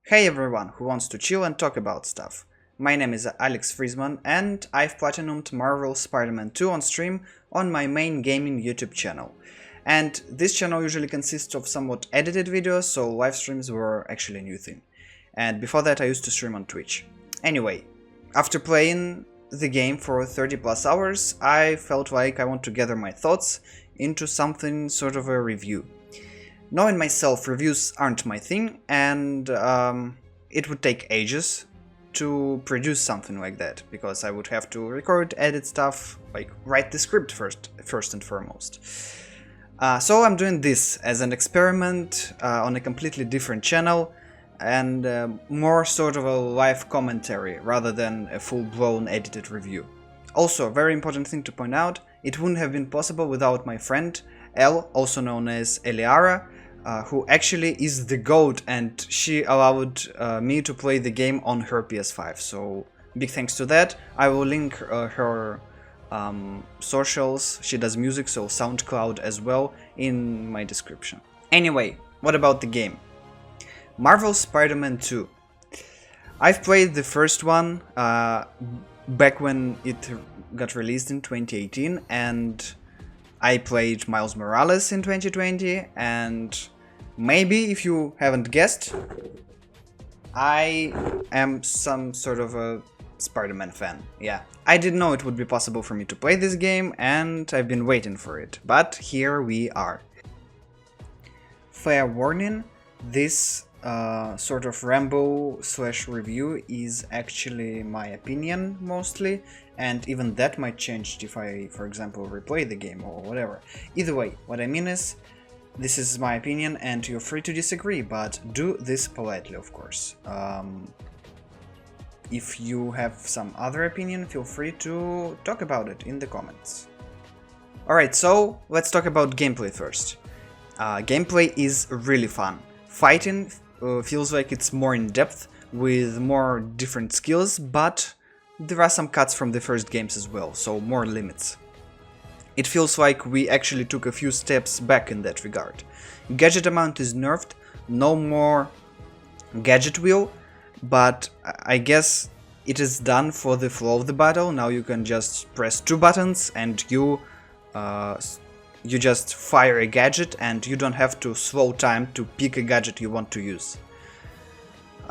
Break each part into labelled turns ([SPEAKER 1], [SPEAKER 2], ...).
[SPEAKER 1] Hey everyone who wants to chill and talk about stuff. My name is Alex Friesman and I've platinumed Marvel Spider-Man 2 on stream on my main gaming YouTube channel. And this channel usually consists of somewhat edited videos, so live streams were actually a new thing. And before that I used to stream on Twitch. Anyway, after playing the game for 30 plus hours, I felt like I want to gather my thoughts into something sort of a review. Knowing myself, reviews aren't my thing, and it would take ages to produce something like that, because I would have to record, edit stuff, like write the script first and foremost. So I'm doing this as an experiment on a completely different channel, and more sort of a live commentary rather than a full-blown edited review. Also, a very important thing to point out, it wouldn't have been possible without my friend Elle, also known as Eliara, who actually is the GOAT, and she allowed me to play the game on her PS5, so big thanks to that. I will link her socials. She does music, so SoundCloud as well, in my description. Anyway, what about the game? Marvel Spider-Man 2. I've played the first one back when it got released in 2018, and I played Miles Morales in 2020, and maybe, if you haven't guessed, I am some sort of a Spider-Man fan. Yeah, I didn't know it would be possible for me to play this game, and I've been waiting for it, but here we are. Fair warning, this sort of ramble/review is actually my opinion mostly, and even that might change if I, for example, replay the game or whatever. Either way, what I mean is, this is my opinion and you're free to disagree, but do this politely, of course. If you have some other opinion, feel free to talk about it in the comments. Alright, so let's talk about gameplay first. Gameplay is really fun. Fighting feels like it's more in depth, with more different skills, but there are some cuts from the first games as well, so more limits. It feels like we actually took a few steps back in that regard. Gadget amount is nerfed, no more gadget wheel, but I guess it is done for the flow of the battle. Now you can just press two buttons and you just fire a gadget, and you don't have to slow time to pick a gadget you want to use.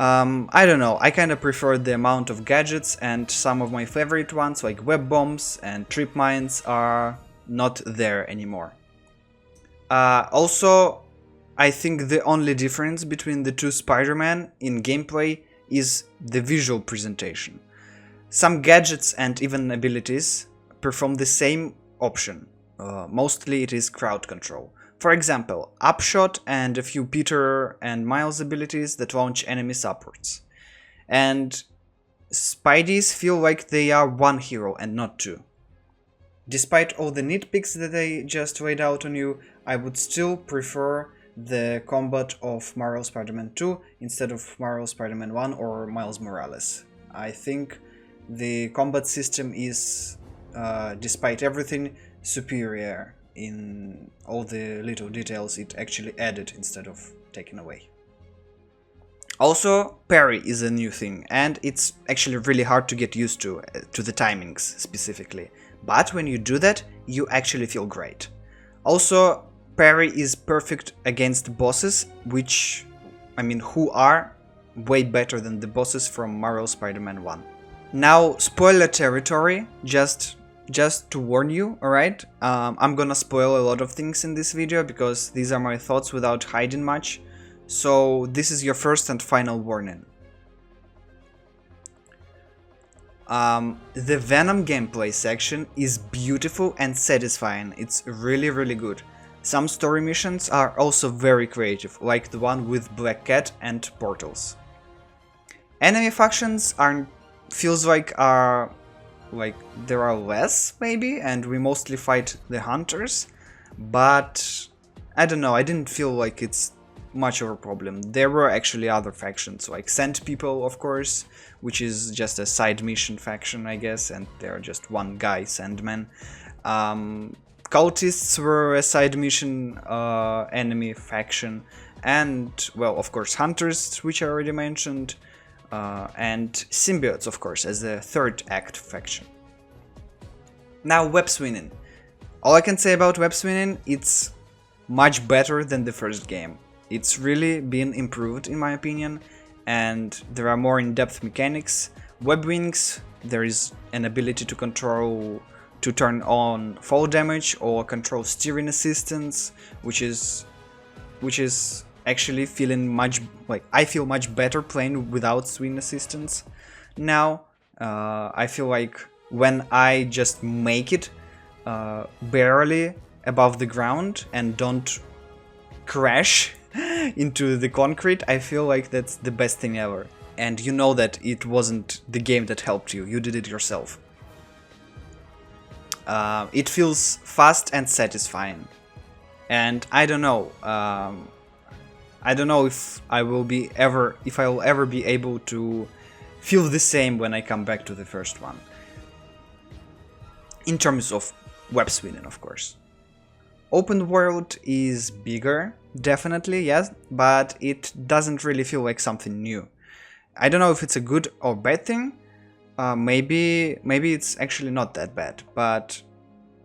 [SPEAKER 1] I don't know, I kinda prefer the amount of gadgets, and some of my favorite ones like web bombs and trip mines are not there anymore. Also, I think the only difference between the two Spider-Man in gameplay is the visual presentation. Some gadgets and even abilities perform the same option. Mostly it is crowd control. For example, Upshot and a few Peter and Miles abilities that launch enemies upwards. And Spideys feel like they are one hero and not two. Despite all the nitpicks that I just laid out on you, I would still prefer the combat of Marvel Spider-Man 2 instead of Marvel Spider-Man 1 or Miles Morales. I think the combat system is, despite everything, superior in all the little details it actually added instead of taken away. Also, parry is a new thing, and it's actually really hard to get used to the timings specifically. But when you do that, you actually feel great. Also, parry is perfect against bosses, which, I mean, who are way better than the bosses from Marvel Spider-Man 1. Now, spoiler territory, just to warn you, alright? I'm gonna spoil a lot of things in this video, because these are my thoughts without hiding much. So this is your first and final warning. The Venom gameplay section is beautiful and satisfying. It's really, really good. Some story missions are also very creative, like the one with Black Cat and portals. Enemy factions feels like there are less, maybe, and we mostly fight the hunters, but I don't know, I didn't feel like it's much of a problem. There were actually other factions, like Sand People, of course, which is just a side mission faction, I guess, and they're just one guy, Sandman. Cultists were a side mission enemy faction, and, well, of course, hunters, which I already mentioned, and symbiotes, of course, as the third act faction. Now, web swinging. All I can say about web swinging, it's much better than the first game. It's really been improved in my opinion, and there are more in-depth mechanics. Web wings, there is an ability to turn on fall damage or control steering assistance, which is actually feeling much, like, I feel much better playing without swing assistance now. I feel like when I just make it barely above the ground and don't crash into the concrete, I feel like that's the best thing ever. And you know that it wasn't the game that helped you, you did it yourself. It feels fast and satisfying. And I don't know if I will ever be able to feel the same when I come back to the first one. In terms of web swinging, of course. Open world is bigger, definitely, yes, but it doesn't really feel like something new. I don't know if it's a good or bad thing. Maybe it's actually not that bad, but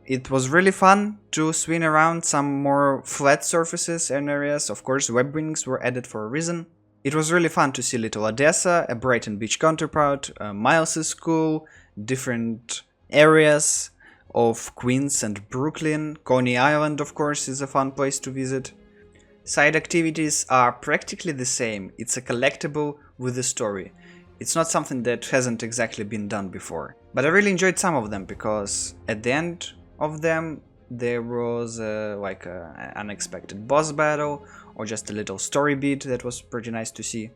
[SPEAKER 1] it was really fun to swing around some more flat surfaces and areas. Of course, web wings were added for a reason. It was really fun to see Little Odessa, a Brighton Beach counterpart, Miles' school, different areas of Queens and Brooklyn. Coney Island, of course, is a fun place to visit. Side activities are practically the same. It's a collectible with a story. It's not something that hasn't exactly been done before. But I really enjoyed some of them because at the end of them there was like an unexpected boss battle or just a little story beat that was pretty nice to see.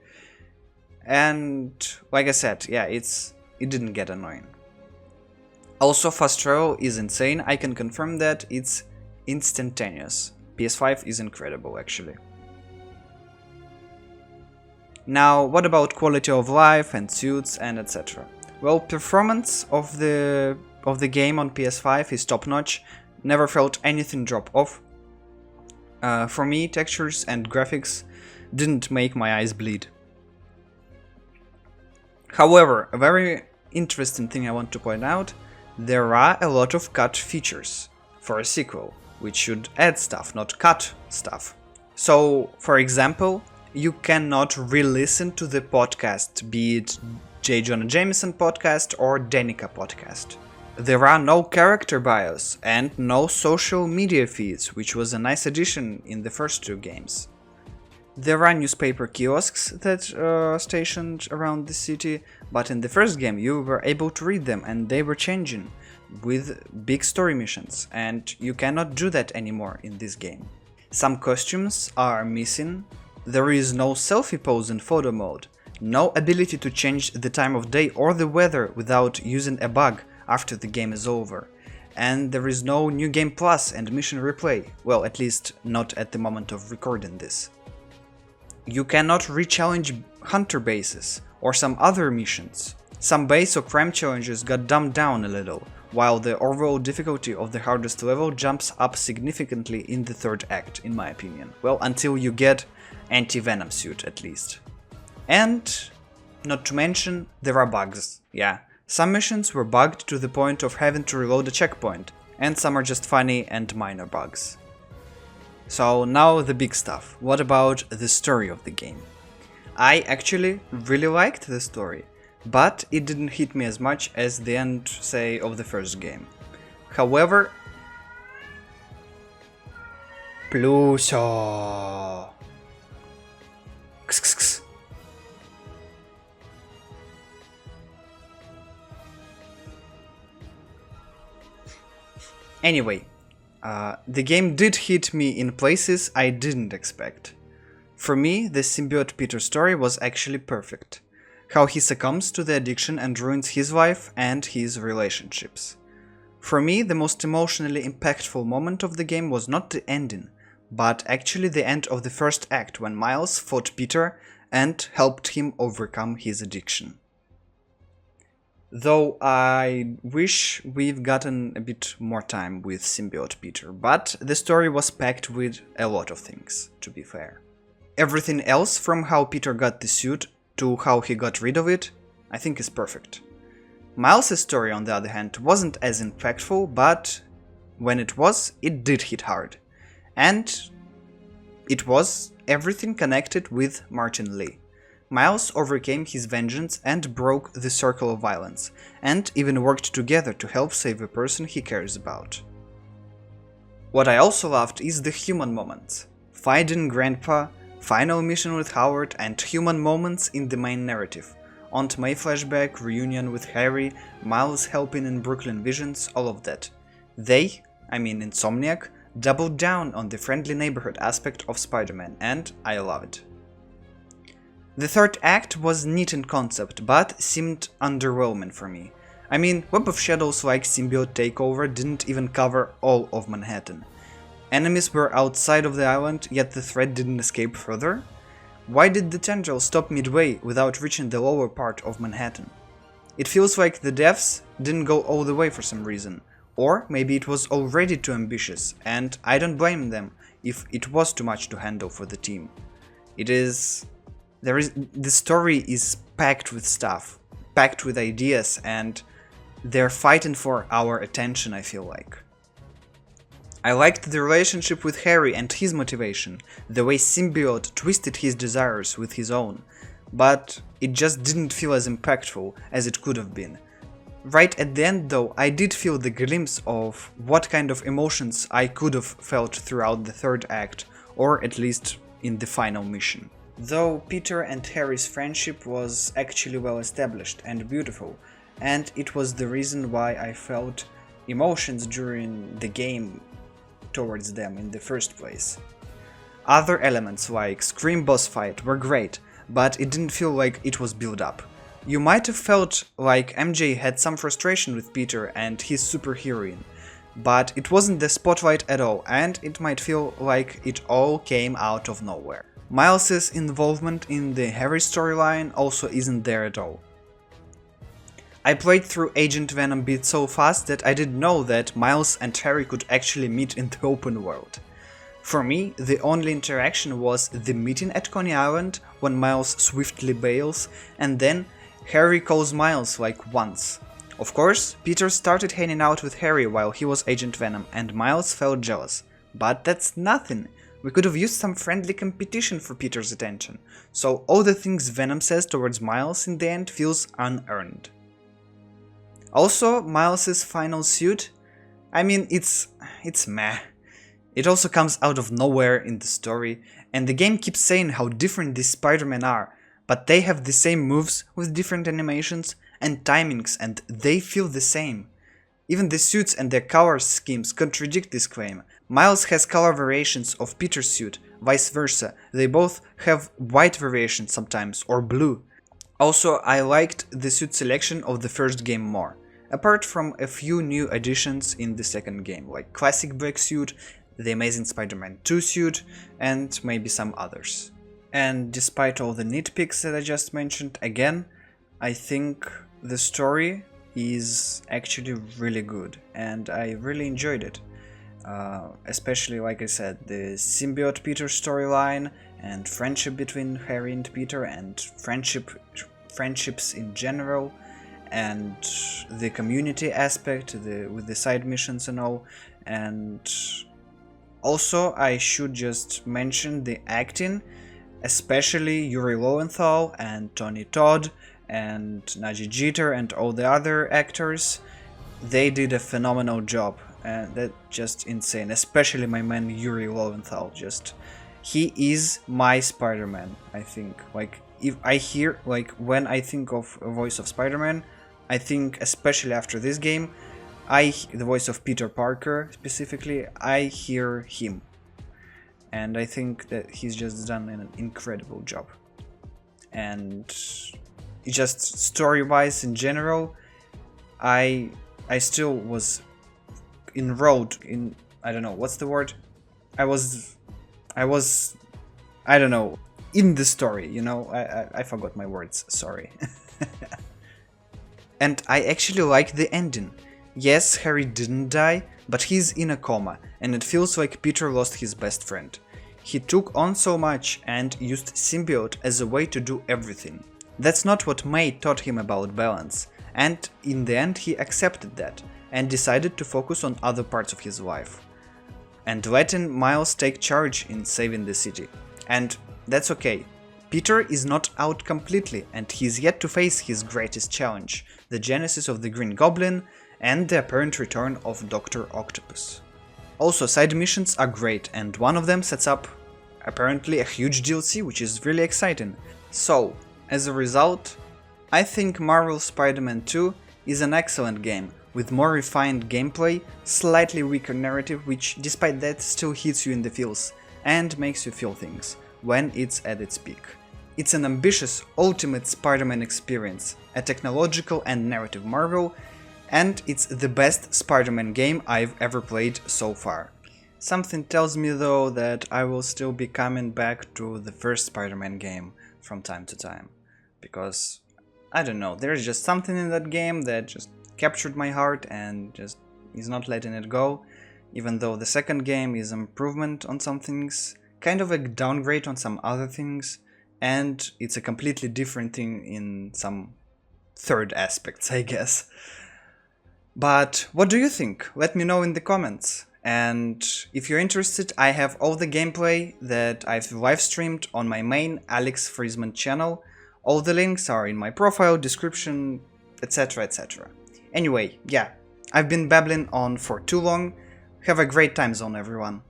[SPEAKER 1] And like I said, yeah, it didn't get annoying. Also, fast travel is insane. I can confirm that it's instantaneous. PS5 is incredible, actually. Now, what about quality of life and suits and etc.? Well, performance of the game on PS5 is top-notch. Never felt anything drop off. For me, textures and graphics didn't make my eyes bleed. However, a very interesting thing I want to point out, there are a lot of cut features for a sequel, which should add stuff, not cut stuff. So, for example, you cannot re-listen to the podcast, be it J. Jonah Jameson podcast or Danica podcast. There are no character bios and no social media feeds, which was a nice addition in the first two games. There are newspaper kiosks that are stationed around the city, but in the first game you were able to read them and they were changing with big story missions, and you cannot do that anymore in this game. Some costumes are missing, there is no selfie pose in photo mode, no ability to change the time of day or the weather without using a bug after the game is over, and there is no New Game Plus and mission replay, well, at least not at the moment of recording this. You cannot re-challenge hunter bases or some other missions. Some base or crime challenges got dumbed down a little, while the overall difficulty of the hardest level jumps up significantly in the third act, in my opinion. Well, until you get anti-venom suit, at least. And, not to mention, there are bugs. Yeah, some missions were bugged to the point of having to reload a checkpoint, and some are just funny and minor bugs. So now the big stuff. What about the story of the game? I actually really liked the story, but it didn't hit me as much as the end, say, of the first game. However, Pluso. Anyway, the game did hit me in places I didn't expect. For me, the symbiote Peter story was actually perfect. How he succumbs to the addiction and ruins his life and his relationships. For me, the most emotionally impactful moment of the game was not the ending, but actually the end of the first act when Miles fought Peter and helped him overcome his addiction. Though I wish we've gotten a bit more time with Symbiote Peter, but the story was packed with a lot of things, to be fair. everything else from how Peter got the suit to how he got rid of it, I think is perfect. Miles' story, on the other hand, wasn't as impactful, but when it did hit hard. And it was everything connected with Martin Lee. Miles overcame his vengeance and broke the circle of violence, and even worked together to help save a person he cares about. What I also loved is the human moments. Finding Grandpa, final mission with Howard, and human moments in the main narrative. Aunt May flashback, reunion with Harry, Miles helping in Brooklyn Visions, all of that. They, I mean Insomniac, doubled down on the friendly neighborhood aspect of Spider-Man, and I love it. The third act was neat in concept, but seemed underwhelming for me. I mean, Web of Shadows like symbiote takeover didn't even cover all of Manhattan. Enemies were outside of the island, yet the threat didn't escape further? Why did the tendril stop midway without reaching the lower part of Manhattan? It feels like the devs didn't go all the way for some reason, or maybe it was already too ambitious, and I don't blame them if it was too much to handle for the team. The story is packed with stuff, packed with ideas, and they're fighting for our attention, I feel like. I liked the relationship with Harry and his motivation, the way symbiote twisted his desires with his own, but it just didn't feel as impactful as it could have been. Right at the end though, I did feel the glimpse of what kind of emotions I could have felt throughout the third act, or at least in the final mission. Though Peter and Harry's friendship was actually well established and beautiful, and it was the reason why I felt emotions during the game towards them in the first place. Other elements like Scream boss fight were great, but it didn't feel like it was built up. You might have felt like MJ had some frustration with Peter and his superheroine, but it wasn't the spotlight at all, and it might feel like it all came out of nowhere. Miles' involvement in the Harry storyline also isn't there at all. I played through Agent Venom beat so fast that I didn't know that Miles and Harry could actually meet in the open world. For me, the only interaction was the meeting at Coney Island when Miles swiftly bails, and then Harry calls Miles like once. Of course, Peter started hanging out with Harry while he was Agent Venom, and Miles felt jealous. But that's nothing. We could have used some friendly competition for Peter's attention, so all the things Venom says towards Miles in the end feels unearned. Also, Miles' final suit, I mean, it's meh. It also comes out of nowhere in the story, and the game keeps saying how different these Spider-Men are, but they have the same moves with different animations and timings, and they feel the same. Even the suits and their color schemes contradict this claim. Miles has color variations of Peter's suit, vice versa. They both have white variations sometimes, or blue. Also, I liked the suit selection of the first game more, apart from a few new additions in the second game, like Classic Black suit, the Amazing Spider-Man 2 suit, and maybe some others. And despite all the nitpicks that I just mentioned, again, I think the story is actually really good, and I really enjoyed it. Especially, like I said, the symbiote Peter storyline and friendship between Harry and Peter, and friendships in general, and the community aspect with the side missions and all. And also I should just mention the acting, especially Yuri Lowenthal and Tony Todd and Najee Jeter and all the other actors. They did a phenomenal job, and that's just insane, especially my man Yuri Lowenthal. He is my Spider-Man, I think. Like, if I hear, like, when I think of a voice of Spider-Man, I think, especially after this game, the voice of Peter Parker specifically, I hear him. And I think that he's just done an incredible job. And just story-wise in general, I still was enrolled in, I don't know, what's the word? I was, I don't know, in the story, you know? I forgot my words, sorry. And I actually like the ending. Yes, Harry didn't die, but he's in a coma, and it feels like Peter lost his best friend. He took on so much and used symbiote as a way to do everything. That's not what May taught him about balance, and in the end he accepted that and decided to focus on other parts of his life. And letting Miles take charge in saving the city. And that's okay. Peter is not out completely and he's yet to face his greatest challenge, the genesis of the Green Goblin and the apparent return of Dr. Octopus. Also, side missions are great and one of them sets up apparently a huge DLC, which is really exciting. So, as a result, I think Marvel's Spider-Man 2 is an excellent game, with more refined gameplay, slightly weaker narrative which despite that still hits you in the feels and makes you feel things when it's at its peak. It's an ambitious, ultimate Spider-Man experience, a technological and narrative marvel, and it's the best Spider-Man game I've ever played so far. Something tells me though that I will still be coming back to the first Spider-Man game from time to time, because I don't know, there's just something in that game that just captured my heart and just is not letting it go, even though the second game is an improvement on some things, kind of a downgrade on some other things, and it's a completely different thing in some third aspects, I guess. But what do you think? Let me know in the comments. And if you're interested, I have all the gameplay that I've live streamed on my main Alex Friesman channel. All the links are in my profile, description, etc, etc. Anyway, yeah, I've been babbling on for too long. Have a great time zone, everyone.